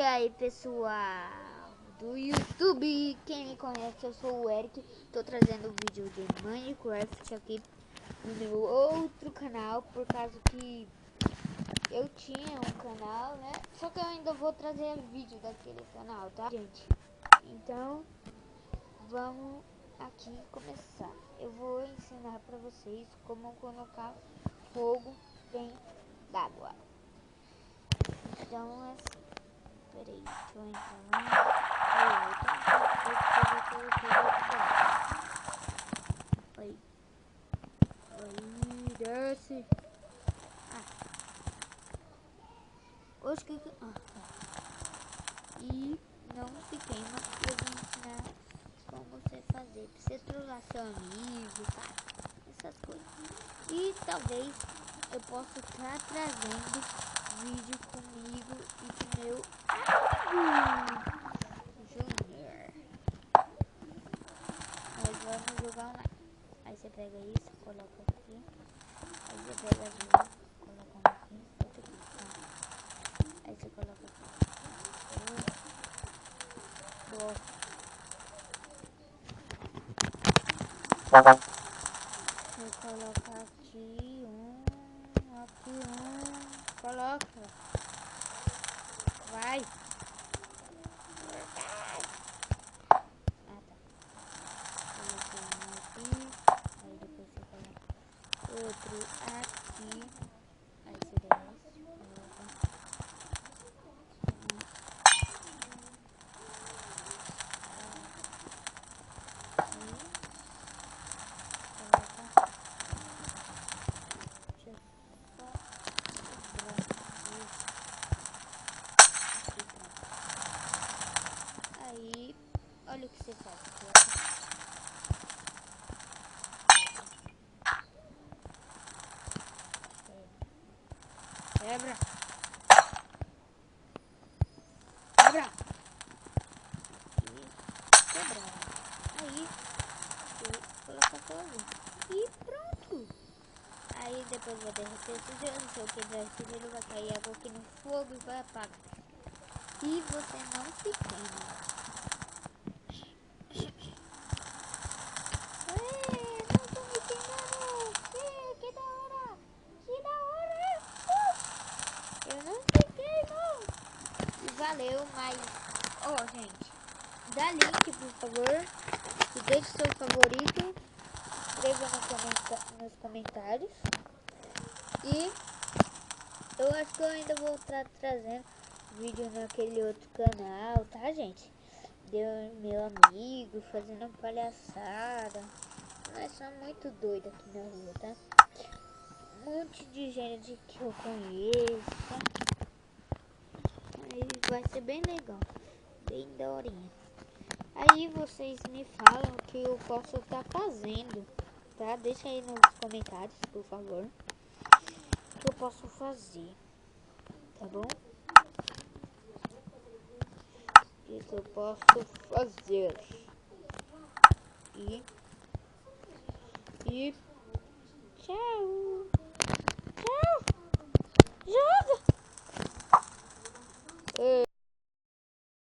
E aí pessoal do YouTube, quem me conhece, eu sou o Eric. Tô trazendo um vídeo de Minecraft aqui no meu outro canal, por causa que eu tinha um canal, né? Só que eu ainda vou trazer vídeo daquele canal, tá, gente? Então vamos aqui começar. Eu vou ensinar pra vocês como colocar fogo dentro d'água. Então peraí, deixa eu entrar lá. Aí, desce. Hoje que e não se queima. Eu vou ensinar como você fazer pra você trollar seu amigo, tá? Essas coisas. E talvez eu possa estar trazendo vídeo comigo e com meu amigo Junior. Nós vamos jogar online. Aí você pega isso, coloca aqui. Aí você pega as duas, coloca aqui. Tá? Aí você coloca aqui. Você coloca aqui coloca. Vai. Aí depois você coloca outro aqui. Aí você desce, coloca. Aí, olha o que você faz. Quebra. Quebra. Quebra. Aí, coloca fogo. E pronto. Aí depois vai derreter esse gelo, não sei o que, esse gelo vai cair água aqui no fogo e vai apagar. E você não se queima. Não tô me queimando. Que da hora. Que da hora. Eu não me queimo. E valeu, mas... gente, dá like, por favor. E deixe seu favorito. Escreva nos comentários. E eu acho que eu ainda vou estar trazendo vídeo naquele outro canal, tá, gente? Deu meu amigo fazendo uma palhaçada. Nós somos muito doidos aqui na rua, tá? Um monte de gente que eu conheço, tá? Aí vai ser bem legal, bem daorinha. Aí vocês me falam o que eu posso estar fazendo, tá? Deixa aí nos comentários, por favor, o que eu posso fazer, tá bom? O que eu posso fazer?